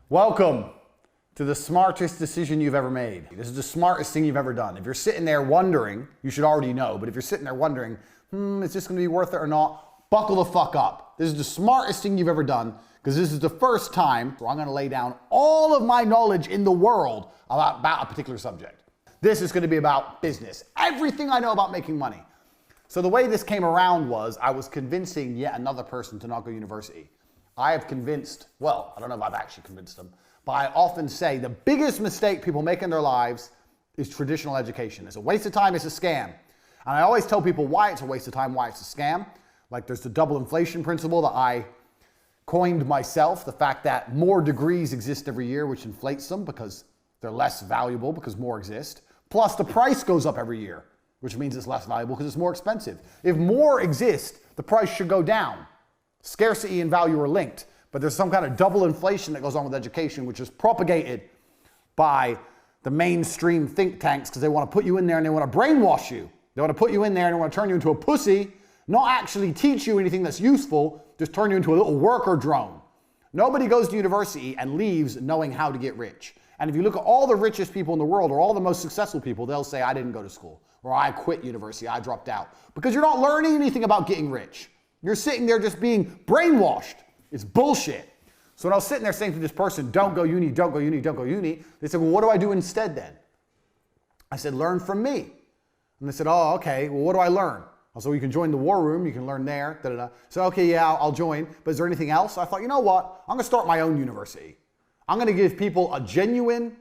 Welcome to the smartest decision you've ever made. This is the smartest thing you've ever done. If you're sitting there wondering, you should already know, but if you're sitting there wondering, is this gonna be worth it or not? Buckle the fuck up. This is the smartest thing you've ever done because this is the first time where I'm gonna lay down all of my knowledge in the world about a particular subject. This is gonna be about business. Everything I know about making money. So the way this came around was I was convincing yet another person to not go to university. I have convinced, well, I don't know if I've actually convinced them, but I often say the biggest mistake people make in their lives is traditional education. It's a waste of time, it's a scam. And I always tell people why it's a waste of time, why it's a scam. Like there's the double inflation principle that I coined myself, the fact that more degrees exist every year, which inflates them because they're less valuable because more exist. Plus the price goes up every year, which means it's less valuable because it's more expensive. If more exist, the price should go down. Scarcity and value are linked, but there's some kind of double inflation that goes on with education, which is propagated by the mainstream think tanks because they want to put you in there and they want to brainwash you. They want to put you in there and they want to turn you into a pussy, not actually teach you anything that's useful, just turn you into a little worker drone. Nobody goes to university and leaves knowing how to get rich. And if you look at all the richest people in the world or all the most successful people, they'll say, I didn't go to school, or I quit university, I dropped out. Because you're not learning anything about getting rich. You're sitting there just being brainwashed. It's bullshit. So when I was sitting there saying to this person, don't go uni, don't go uni, don't go uni, they said, well, what do I do instead then? I said, learn from me. And they said, oh, okay, well, what do I learn? I said, well, you can join the war room, you can learn there, da-da-da. So, okay, yeah, I'll join, but is there anything else? I thought, you know what? I'm gonna start my own university. I'm gonna give people a genuine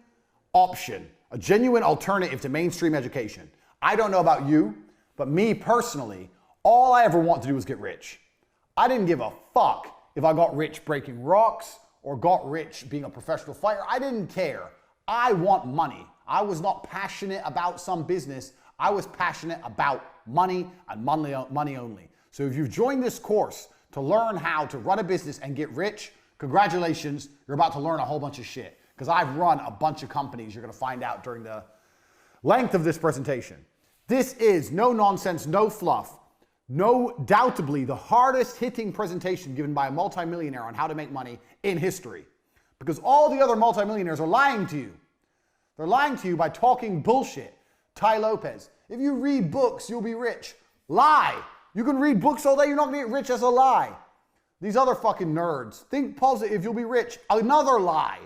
option, a genuine alternative to mainstream education. I don't know about you, but me personally, all I ever wanted to do was get rich. I didn't give a fuck if I got rich breaking rocks or got rich being a professional fighter. I didn't care. I want money. I was not passionate about some business. I was passionate about money and money only. So if you've joined this course to learn how to run a business and get rich, congratulations, you're about to learn a whole bunch of shit. Because I've run a bunch of companies you're gonna find out during the length of this presentation. This is no nonsense, no fluff. No doubtably the hardest hitting presentation given by a multimillionaire on how to make money in history. Because all the other multimillionaires are lying to you. They're lying to you by talking bullshit. Tai Lopez, if you read books, you'll be rich. Lie. You can read books all day, you're not gonna get rich. That's a lie. These other fucking nerds, think positive, you'll be rich. Another lie.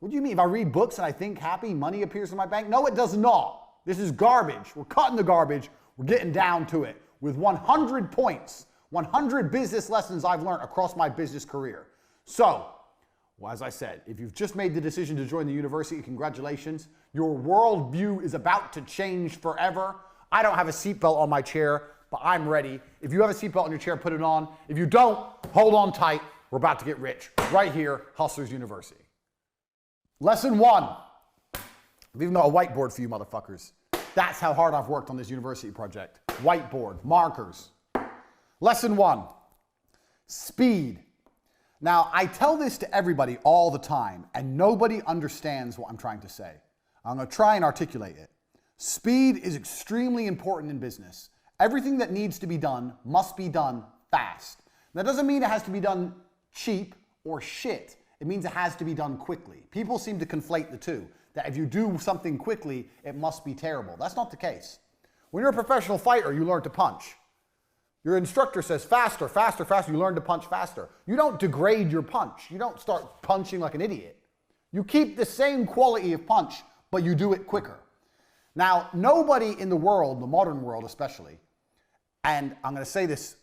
What do you mean? If I read books and I think happy, money appears in my bank? No, it does not. This is garbage. We're cutting the garbage. We're getting down to it. With 100 points, 100 business lessons I've learned across my business career. So, well, as I said, if you've just made the decision to join the university, congratulations. Your worldview is about to change forever. I don't have a seatbelt on my chair, but I'm ready. If you have a seatbelt on your chair, put it on. If you don't, hold on tight. We're about to get rich right here, Hustlers University. Lesson 1. I've even got a whiteboard for you motherfuckers. That's how hard I've worked on this university project. Whiteboard, markers. Lesson 1, speed. Now, I tell this to everybody all the time, and nobody understands what I'm trying to say. I'm gonna try and articulate it. Speed is extremely important in business. Everything that needs to be done must be done fast. That doesn't mean it has to be done cheap or shit. It means it has to be done quickly. People seem to conflate the two, that if you do something quickly, it must be terrible. That's not the case. When you're a professional fighter, you learn to punch. Your instructor says faster, faster, faster. You learn to punch faster. You don't degrade your punch. You don't start punching like an idiot. You keep the same quality of punch, but you do it quicker. Now, nobody in the world, the modern world especially, and I'm going to say this,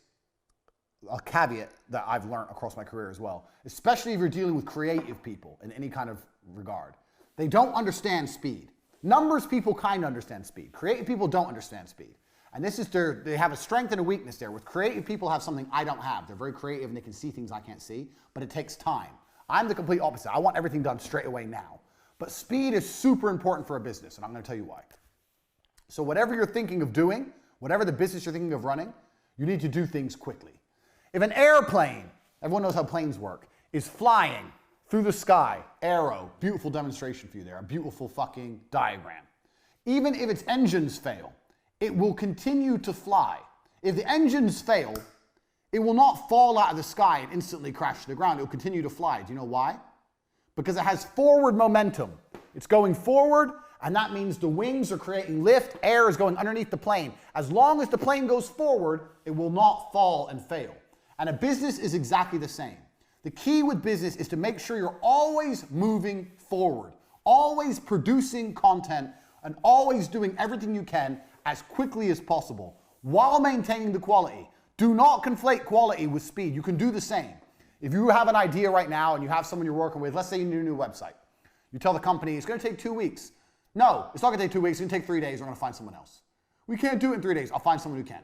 a caveat that I've learned across my career as well, especially if you're dealing with creative people in any kind of regard, they don't understand speed. Numbers people kind of understand speed. Creative people don't understand speed. And this is they have a strength and a weakness there. With creative people have something I don't have. They're very creative and they can see things I can't see, but it takes time. I'm the complete opposite. I want everything done straight away now. But speed is super important for a business, and I'm gonna tell you why. So whatever you're thinking of doing, whatever the business you're thinking of running, you need to do things quickly. If an airplane, everyone knows how planes work, is flying through the sky, arrow, beautiful demonstration for you there, a beautiful fucking diagram. Even if its engines fail, it will continue to fly. If the engines fail, it will not fall out of the sky and instantly crash to the ground. It will continue to fly. Do you know why? because it has forward momentum. It's going forward, and that means the wings are creating lift, air is going underneath the plane. As long as the plane goes forward, it will not fall and fail. And a business is exactly the same. The key with business is to make sure you're always moving forward, always producing content, and always doing everything you can as quickly as possible while maintaining the quality. Do not conflate quality with speed. You can do the same. If you have an idea right now and you have someone you're working with, let's say you need a new website. You tell the company it's going to take 2 weeks. No, it's not going to take 2 weeks. It's going to take 3 days. We're going to find someone else. We can't do it in 3 days. I'll find someone who can.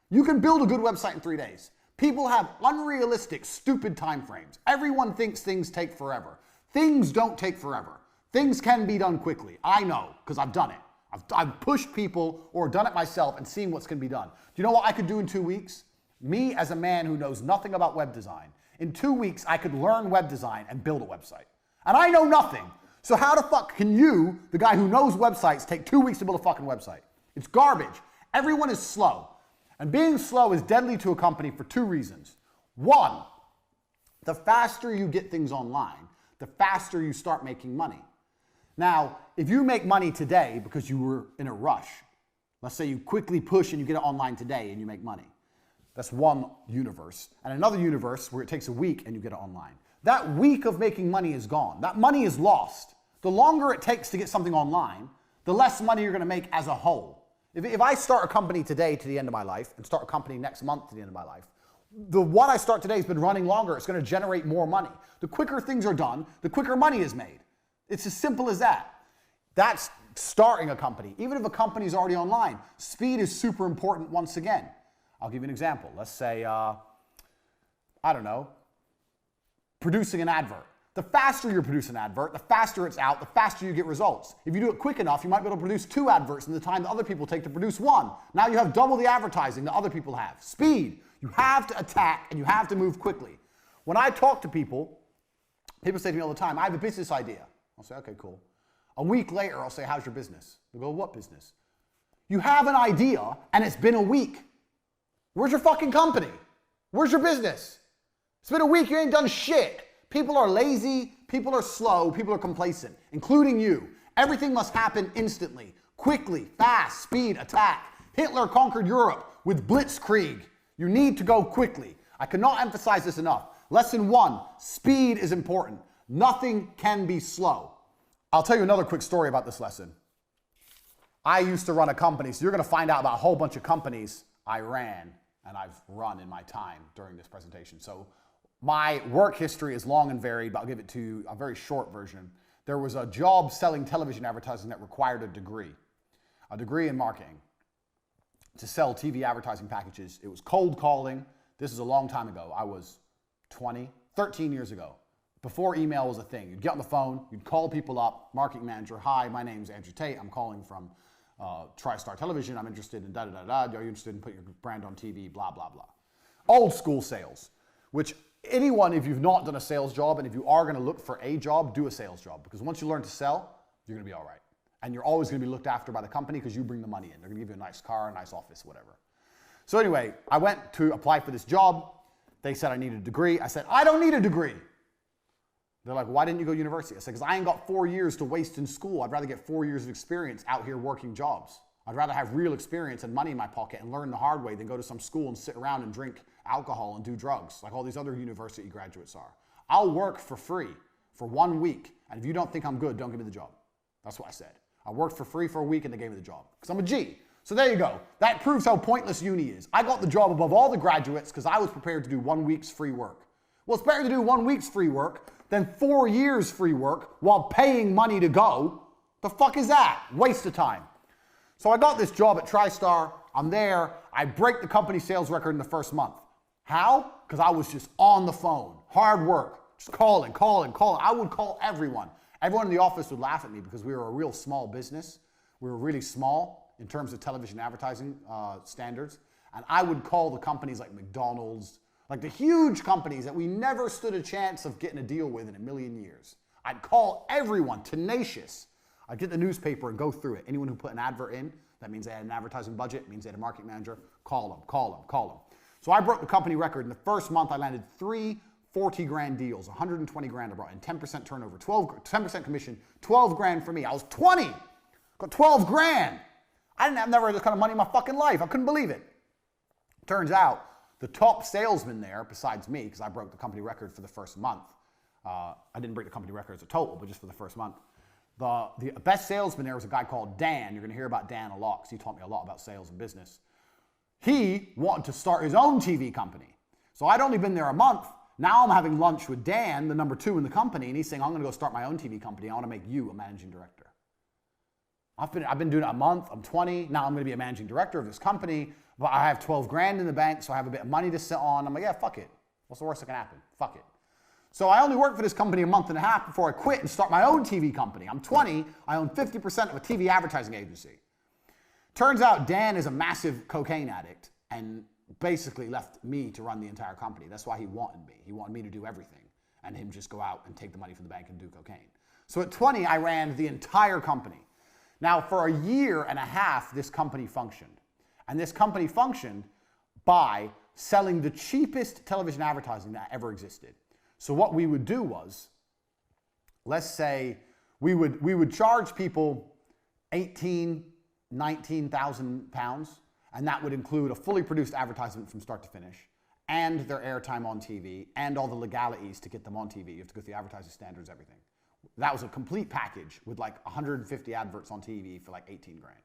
You can build a good website in 3 days. People have unrealistic, stupid time frames. Everyone thinks things take forever. Things don't take forever. Things can be done quickly. I know, because I've done it. I've pushed people or done it myself and seen what's going to be done. Do you know what I could do in 2 weeks? Me, as a man who knows nothing about web design, in 2 weeks, I could learn web design and build a website. And I know nothing. So how the fuck can you, the guy who knows websites, take 2 weeks to build a fucking website? It's garbage. Everyone is slow. And being slow is deadly to a company for 2 reasons. One, the faster you get things online, the faster you start making money. Now, if you make money today because you were in a rush, let's say you quickly push and you get it online today and you make money. That's one universe. And another universe where it takes a week and you get it online. That week of making money is gone. That money is lost. The longer it takes to get something online, the less money you're going to make as a whole. If I start a company today to the end of my life and start a company next month to the end of my life, the one I start today has been running longer. It's going to generate more money. The quicker things are done, the quicker money is made. It's as simple as that. That's starting a company. Even if a company is already online, speed is super important once again. I'll give you an example. Let's say, I don't know, producing an advert. The faster you produce an advert, the faster it's out, the faster you get results. If you do it quick enough, you might be able to produce 2 adverts in the time that other people take to produce 1. Now you have double the advertising that other people have. Speed. You have to attack and you have to move quickly. When I talk to people, people say to me all the time, I have a business idea. I'll say, okay, cool. A week later, I'll say, how's your business? They'll go, what business? You have an idea and it's been a week. Where's your fucking company? Where's your business? It's been a week, you ain't done shit. People are lazy, people are slow, people are complacent, including you. Everything must happen instantly, quickly, fast, speed, attack. Hitler conquered Europe with blitzkrieg. You need to go quickly. I cannot emphasize this enough. Lesson 1, speed is important. Nothing can be slow. I'll tell you another quick story about this lesson. I used to run a company, so you're going to find out about a whole bunch of companies I ran and I've run in my time during this presentation. So my work history is long and varied, but I'll give it to you a very short version. There was a job selling television advertising that required a degree in marketing to sell TV advertising packages. It was cold calling. This is a long time ago. I was 13 years ago. Before email was a thing. You'd get on the phone, you'd call people up, marketing manager, hi, my name's Andrew Tate, I'm calling from TriStar Television, I'm interested in da-da-da-da, are you interested in putting your brand on TV, blah, blah, blah. Old school sales, which anyone, if you've not done a sales job and if you are going to look for a job, do a sales job. Because once you learn to sell, you're going to be all right. And you're always going to be looked after by the company because you bring the money in. They're going to give you a nice car, a nice office, whatever. So anyway, I went to apply for this job. They said I needed a degree. I said, I don't need a degree. They're like, why didn't you go to university? I said, because I ain't got 4 years to waste in school. I'd rather get 4 years of experience out here working jobs. I'd rather have real experience and money in my pocket and learn the hard way than go to some school and sit around and drink alcohol and do drugs like all these other university graduates are. I'll work for free for 1 week. And if you don't think I'm good, don't give me the job. That's what I said. I worked for free for a week and they gave me the job because I'm a G. So there you go. That proves how pointless uni is. I got the job above all the graduates because I was prepared to do 1 week's free work. Well, it's better to do 1 week's free work than 4 years free work while paying money to go. The fuck is that? Waste of time. So I got this job at TriStar. I'm there. I break the company sales record in the first month. How? Because I was just on the phone. Hard work. Just calling. I would call everyone. Everyone in the office would laugh at me because we were a real small business. We were really small in terms of television advertising standards. And I would call the companies like McDonald's, like the huge companies that we never stood a chance of getting a deal with in a million years. I'd call everyone, tenacious. I'd get the newspaper and go through it. Anyone who put an advert in, that means they had an advertising budget, means they had a marketing manager, call them. So I broke the company record. In the first month, I landed 3 40 grand deals, 120 grand I brought in, 10% turnover, 10% commission, 12 grand for me. I was 20, got 12 grand. I didn't have never had this kind of money in my fucking life. I couldn't believe it. Turns out the top salesman there, besides me, because I broke the company record for the first month. I didn't break the company record as a total, but just for the first month. The best salesman there was a guy called Dan. You're going to hear about Dan a lot because he taught me a lot about sales and business. He wanted to start his own TV company. So I'd only been there a month. Now I'm having lunch with Dan, the number 2 in the company, and he's saying, I'm going to go start my own TV company. I want to make you a managing director. I've been doing it a month. I'm 20. Now I'm going to be a managing director of this company, but I have 12 grand in the bank, so I have a bit of money to sit on. I'm like, yeah, fuck it. What's the worst that can happen? Fuck it. So I only worked for this company a month and a half before I quit and start my own TV company. I'm 20. I own 50% of a TV advertising agency. Turns out Dan is a massive cocaine addict and basically left me to run the entire company. That's why he wanted me. He wanted me to do everything and him just go out and take the money from the bank and do cocaine. So at 20, I ran the entire company. Now, for a year and a half, this company functioned. And this company functioned by selling the cheapest television advertising that ever existed. So what we would do was, let's say we would charge people 18, 19,000 pounds, and that would include a fully produced advertisement from start to finish, and their airtime on TV, and all the legalities to get them on TV. You have to go through the advertising standards, everything. That was a complete package with like 150 adverts on TV for like 18 grand.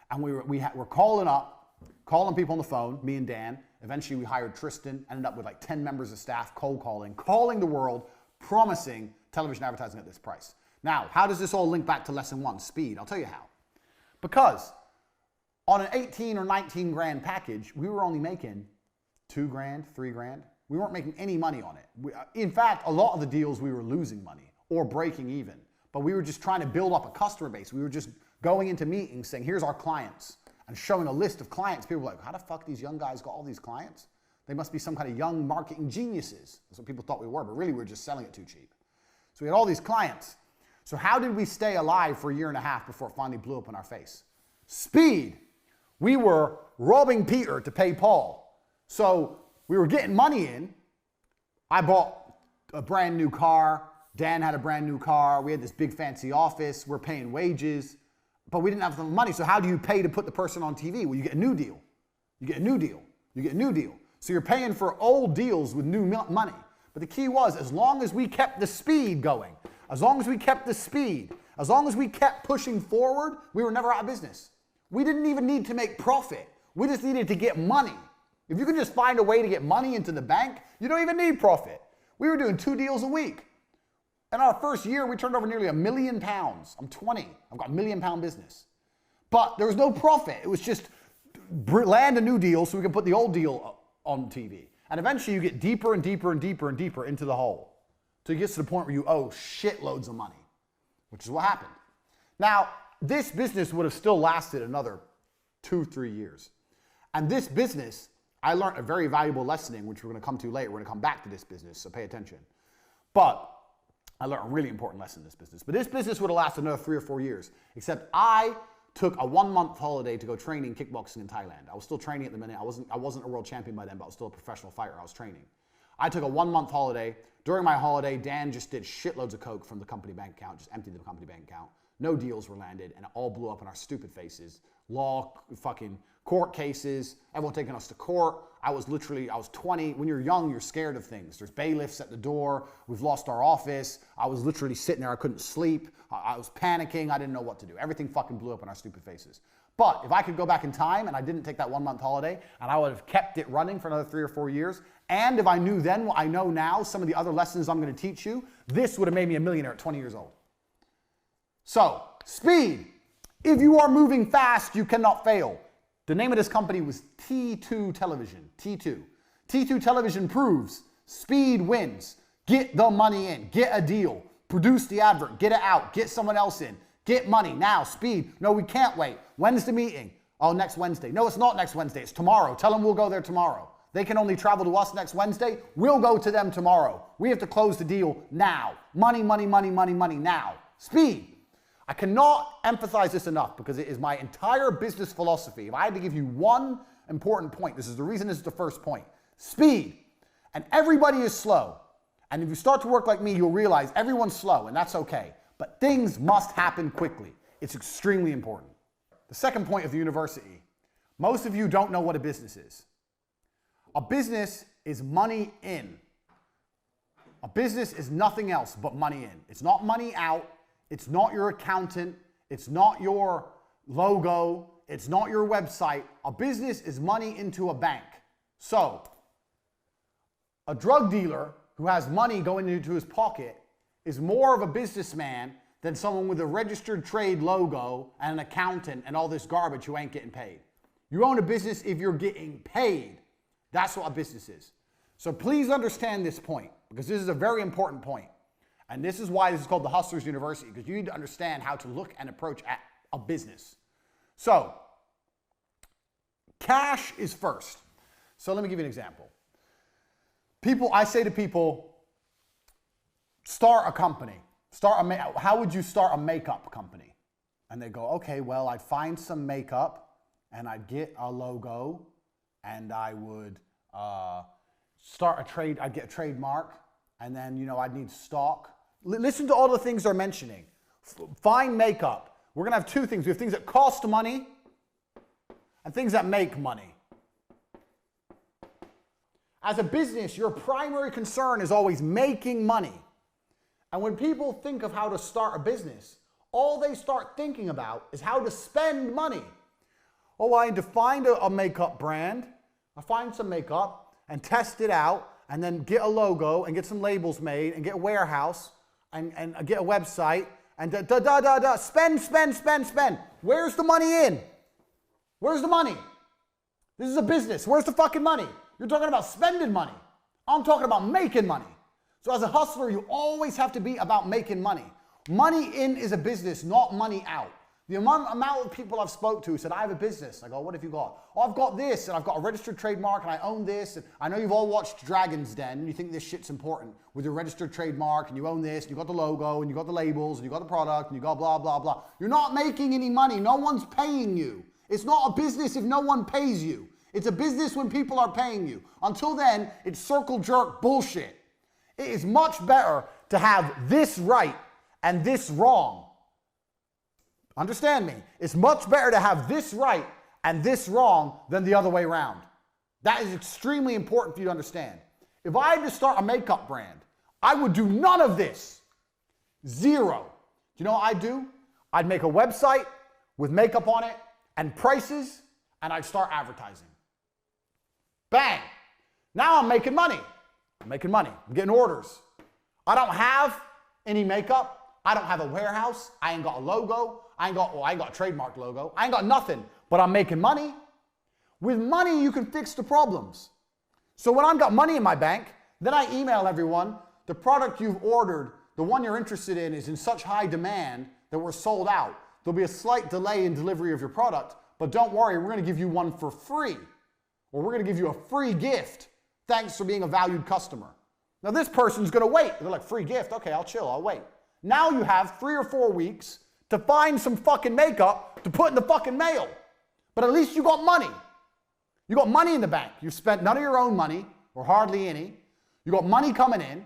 And we're calling people on the phone, me and Dan. Eventually we hired Tristan, ended up with like 10 members of staff, cold calling the world, promising television advertising at this price. Now, how does this all link back to lesson 1, speed? I'll tell you how. Because on an 18 or 19 grand package, we were only making 2 grand, 3 grand. We weren't making any money on it. In fact, a lot of the deals we were losing money or breaking even, but we were just trying to build up a customer base. We were just going into meetings saying, here's our clients, and showing a list of clients. People were like, how the fuck these young guys got all these clients? They must be some kind of young marketing geniuses. That's what people thought we were, but really we were just selling it too cheap. So we had all these clients. So how did we stay alive for a year and a half before it finally blew up in our face? Speed. We were robbing Peter to pay Paul. So we were getting money in. I bought a brand new car. Dan had a brand new car. We had this big fancy office. We're paying wages, but we didn't have enough money. So how do you pay to put the person on TV? Well, you get a new deal. You get a new deal. You get a new deal. So you're paying for old deals with new money. But the key was, as long as we kept the speed going, as long as we kept the speed, as long as we kept pushing forward, we were never out of business. We didn't even need to make profit. We just needed to get money. If you can just find a way to get money into the bank, you don't even need profit. We were doing 2 deals a week. In our first year, we turned over nearly £1 million. I'm 20. I've got £1 million business. But there was no profit. It was just land a new deal so we can put the old deal on TV. And eventually you get deeper and deeper and deeper and deeper into the hole. So it gets to the point where you owe shitloads of money, which is what happened. Now, this business would have still lasted another 2-3 years. And this business, I learned a very valuable lesson in, which we're going to come to later. We're going to come back to this business, so pay attention. But I learned a really important lesson in this business. But this business would have lasted another 3 or 4 years, except I took a 1-month holiday to go training kickboxing in Thailand. I was still training at the minute. I wasn't a world champion by then, but I was still a professional fighter. I was training. I took a 1-month holiday. During my holiday, Dan just did shitloads of coke from the company bank account, just emptied the company bank account. No deals were landed, and it all blew up in our stupid faces. Law, fucking court cases, everyone taking us to court. I was 20. When you're young, you're scared of things. There's bailiffs at the door. We've lost our office. I was literally sitting there. I couldn't sleep. I was panicking. I didn't know what to do. Everything fucking blew up in our stupid faces. But if I could go back in time and I didn't take that 1-month holiday and I would have kept it running for another 3 or 4 years, and if I knew then what I know now, some of the other lessons I'm going to teach you, this would have made me a millionaire at 20 years old. So, speed. If you are moving fast, you cannot fail. The name of this company was T2 Television, T2. T2 Television proves speed wins. Get the money in, get a deal, produce the advert, get it out, get someone else in, get money. Now, speed. No, we can't wait. When's the meeting? Oh, next Wednesday. No, it's not next Wednesday, it's tomorrow. Tell them we'll go there tomorrow. They can only travel to us next Wednesday. We'll go to them tomorrow. We have to close the deal now. Money, money, money, money, money now. Speed. I cannot emphasize this enough because it is my entire business philosophy. If I had to give you one important point, this is the reason this is the first point. Speed. And everybody is slow. And if you start to work like me, you'll realize everyone's slow, and that's okay. But things must happen quickly. It's extremely important. The second point of the university, most of you don't know what a business is. A business is money in. A business is nothing else but money in. It's not money out. It's not your accountant. It's not your logo. It's not your website. A business is money into a bank. So, a drug dealer who has money going into his pocket is more of a businessman than someone with a registered trade logo and an accountant and all this garbage who ain't getting paid. You own a business if you're getting paid. That's what a business is. So please understand this point, because this is a very important point. And this is why this is called the Hustlers University, because you need to understand how to look and approach at a business. So, cash is first. So let me give you an example. I say to people, start a company. How would you start a makeup company? And they go, okay, well, I'd find some makeup and I'd get a logo and I would I'd get a trademark, and then, I'd need stock. Listen to all the things they're mentioning. Find makeup. We're going to have two things. We have things that cost money and things that make money. As a business, your primary concern is always making money. And when people think of how to start a business, all they start thinking about is how to spend money. Oh, I need to find a makeup brand. I find some makeup and test it out, and then get a logo and get some labels made and get a warehouse and get a website and spend. Where's the money in? Where's the money? This is a business. Where's the fucking money? You're talking about spending money. I'm talking about making money. So as a hustler, you always have to be about making money. Money in is a business, not money out. The amount of people I've spoke to said, I have a business. I go, what have you got? Oh, I've got this, and I've got a registered trademark, and I own this. And I know you've all watched Dragon's Den, and you think this shit's important with your registered trademark, and you own this, and you got the logo, and you got the labels, and you got the product, and you got blah, blah, blah. You're not making any money. No one's paying you. It's not a business if no one pays you. It's a business when people are paying you. Until then, it's circle jerk bullshit. It is much better to have this right and this wrong. Understand me. It's much better to have this right and this wrong than the other way around. That is extremely important for you to understand. If I had to start a makeup brand, I would do none of this. Zero. Do you know what I'd do? I'd make a website with makeup on it and prices, and I'd start advertising. Bang. Now I'm making money. I'm getting orders. I don't have any makeup. I don't have a warehouse. I ain't got a logo. I ain't got a trademark logo. I ain't got nothing, but I'm making money. With money, you can fix the problems. So when I've got money in my bank, then I email everyone, the product you've ordered, the one you're interested in is in such high demand that we're sold out. There'll be a slight delay in delivery of your product, but don't worry, we're going to give you one for free. Or we're going to give you a free gift. Thanks for being a valued customer. Now this person's going to wait. They're like, free gift? Okay, I'll chill, I'll wait. Now you have 3 or 4 weeks to find some fucking makeup to put in the fucking mail. But at least you got money. You got money in the bank. You've spent none of your own money, or hardly any. You got money coming in,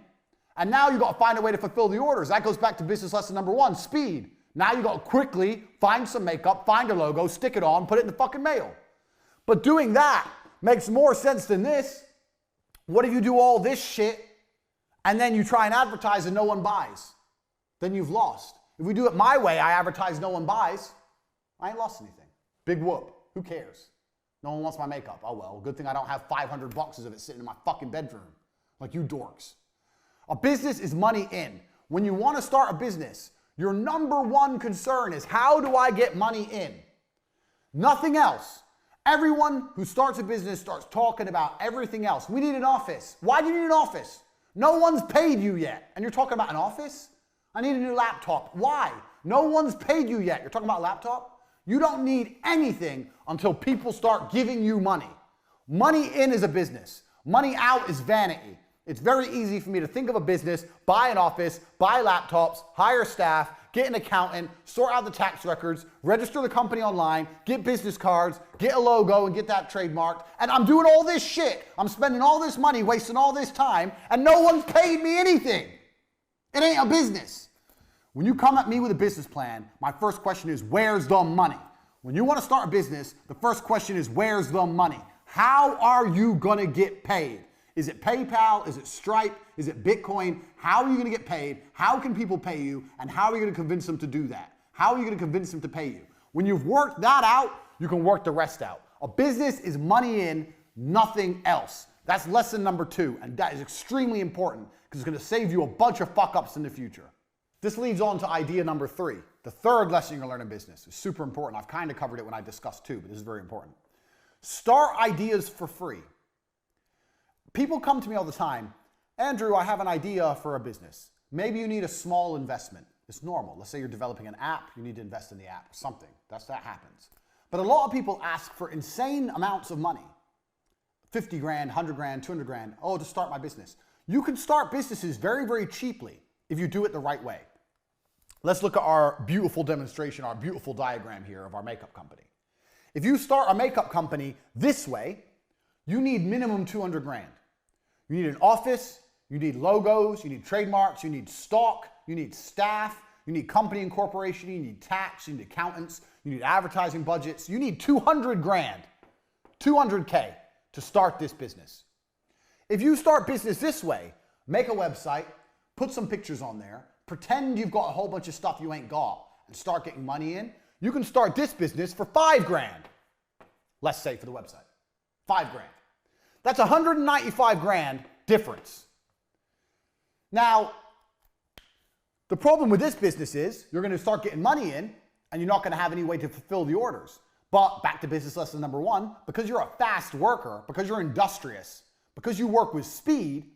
and now you got to find a way to fulfill the orders. That goes back to business lesson number 1, speed. Now you got to quickly find some makeup, find a logo, stick it on, put it in the fucking mail. But doing that makes more sense than this. What if you do all this shit, and then you try and advertise and no one buys? Then you've lost. If we do it my way, I advertise, no one buys, I ain't lost anything. Big whoop. Who cares? No one wants my makeup. Oh well, good thing I don't have 500 boxes of it sitting in my fucking bedroom. Like you dorks. A business is money in. When you want to start a business, your number one concern is, how do I get money in? Nothing else. Everyone who starts a business starts talking about everything else. We need an office. Why do you need an office? No one's paid you yet. And you're talking about an office? I need a new laptop. Why? No one's paid you yet. You're talking about a laptop? You don't need anything until people start giving you money. Money in is a business. Money out is vanity. It's very easy for me to think of a business, buy an office, buy laptops, hire staff, get an accountant, sort out the tax records, register the company online, get business cards, get a logo and get that trademarked. And I'm doing all this shit. I'm spending all this money, wasting all this time, and no one's paid me anything. It ain't a business. When you come at me with a business plan, my first question is, where's the money? When you want to start a business, the first question is, where's the money? How are you gonna get paid? Is it PayPal? Is it Stripe? Is it Bitcoin? How are you gonna get paid? How can people pay you? And how are you gonna convince them to do that? How are you gonna convince them to pay you? When you've worked that out, you can work the rest out. A business is money in, nothing else. That's lesson number 2, and that is extremely important because it's gonna save you a bunch of fuck-ups in the future. This leads on to idea number 3. The third lesson you're gonna learn in business is super important. I've kind of covered it when I discussed 2, but this is very important. Start ideas for free. People come to me all the time, Andrew, I have an idea for a business. Maybe you need a small investment. It's normal. Let's say you're developing an app, you need to invest in the app, something. That happens. But a lot of people ask for insane amounts of money. 50 grand, 100 grand, 200 grand, to start my business. You can start businesses very, very cheaply if you do it the right way. Let's look at our beautiful demonstration, our beautiful diagram here of our makeup company. If you start a makeup company this way, you need minimum 200 grand. You need an office, you need logos, you need trademarks, you need stock, you need staff, you need company incorporation, you need tax, you need accountants, you need advertising budgets. You need 200 grand, 200K to start this business. If you start business this way, make a website, put some pictures on there, pretend you've got a whole bunch of stuff you ain't got, and start getting money in, you can start this business for 5 grand. Let's say for the website, 5 grand. That's 195 grand difference. Now, the problem with this business is you're going to start getting money in and you're not going to have any way to fulfill the orders. But back to business lesson number 1, because you're a fast worker, because you're industrious, because you work with speed,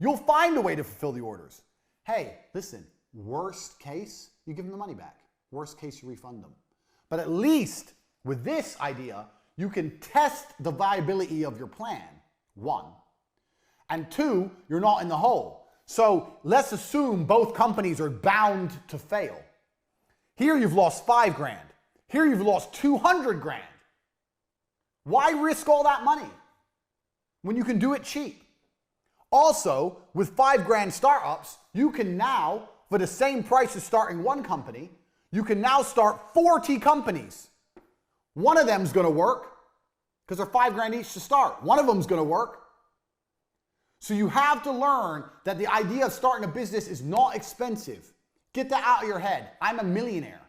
you'll find a way to fulfill the orders. Hey, listen, worst case, you give them the money back. Worst case, you refund them. But at least with this idea, you can test the viability of your plan, 1. And 2, you're not in the hole. So let's assume both companies are bound to fail. Here you've lost 5 grand. Here you've lost 200 grand. Why risk all that money when you can do it cheap? Also, with 5 grand startups, you can now, for the same price as starting one company, you can now start 40 companies. One of them's gonna work because they're 5 grand each to start. One of them's gonna work. So you have to learn that the idea of starting a business is not expensive. Get that out of your head. I'm a millionaire,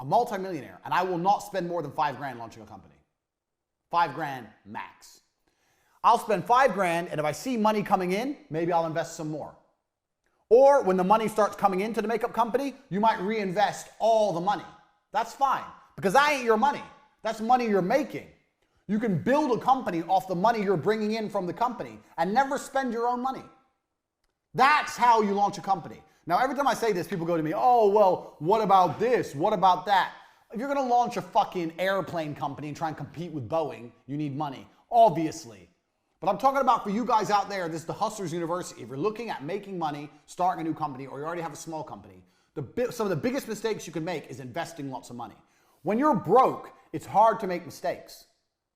a multimillionaire, and I will not spend more than 5 grand launching a company. 5 grand max. I'll spend 5 grand, and if I see money coming in, maybe I'll invest some more. Or when the money starts coming into the makeup company, you might reinvest all the money. That's fine, because that ain't your money. That's money you're making. You can build a company off the money you're bringing in from the company and never spend your own money. That's how you launch a company. Now, every time I say this, people go to me, oh, well, what about this? What about that? If you're gonna launch a fucking airplane company and try and compete with Boeing, you need money, obviously. But I'm talking about for you guys out there, this is the Hustlers University. If you're looking at making money, starting a new company, or you already have a small company, some of the biggest mistakes you can make is investing lots of money. When you're broke, it's hard to make mistakes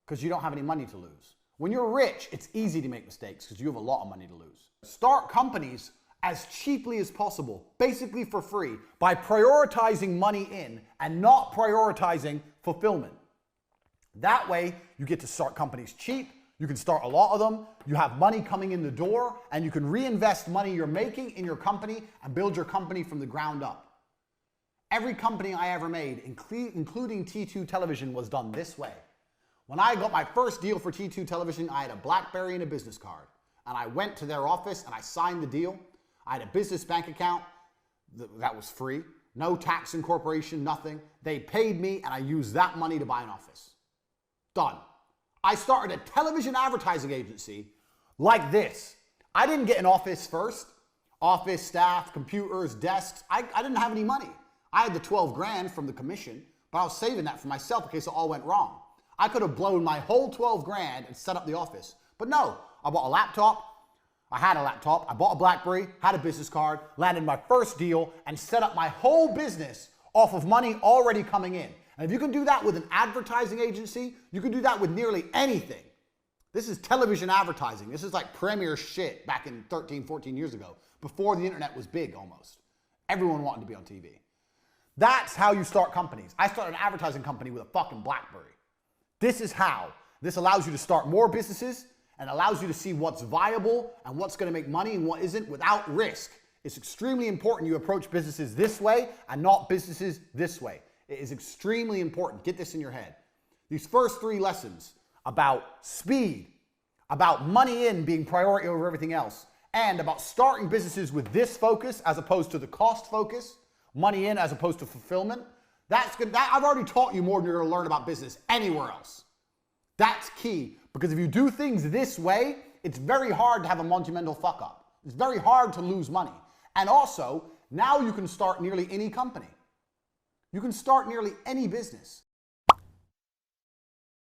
because you don't have any money to lose. When you're rich, it's easy to make mistakes because you have a lot of money to lose. Start companies as cheaply as possible, basically for free, by prioritizing money in and not prioritizing fulfillment. That way, you get to start companies cheap, you can start a lot of them, you have money coming in the door, and you can reinvest money you're making in your company and build your company from the ground up. Every company I ever made, including T2 Television, was done this way. When I got my first deal for T2 Television, I had a BlackBerry and a business card. And I went to their office and I signed the deal. I had a business bank account that was free. No tax incorporation, nothing. They paid me and I used that money to buy an office. Done. I started a television advertising agency like this. I didn't get an office first. Office, staff, computers, desks. I didn't have any money. I had the 12 grand from the commission, but I was saving that for myself in case it all went wrong. I could have blown my whole 12 grand and set up the office. But no, I bought a laptop, I had a laptop, I bought a BlackBerry, had a business card, landed my first deal, and set up my whole business off of money already coming in. And if you can do that with an advertising agency, you can do that with nearly anything. This is television advertising. This is like premier shit back in 13, 14 years ago, before the internet was big almost. Everyone wanted to be on TV. That's how you start companies. I started an advertising company with a fucking BlackBerry. This is how. This allows you to start more businesses and allows you to see what's viable and what's going to make money and what isn't without risk. It's extremely important you approach businesses this way and not businesses this way. It is extremely important. Get this in your head. These first 3 lessons about speed, about money in being priority over everything else, and about starting businesses with this focus as opposed to the cost focus, money in as opposed to fulfillment, that's good. I've already taught you more than you're going to learn about business anywhere else. That's key, because if you do things this way, it's very hard to have a monumental fuck up. It's very hard to lose money. And also, now you can start nearly any company. You can start nearly any business.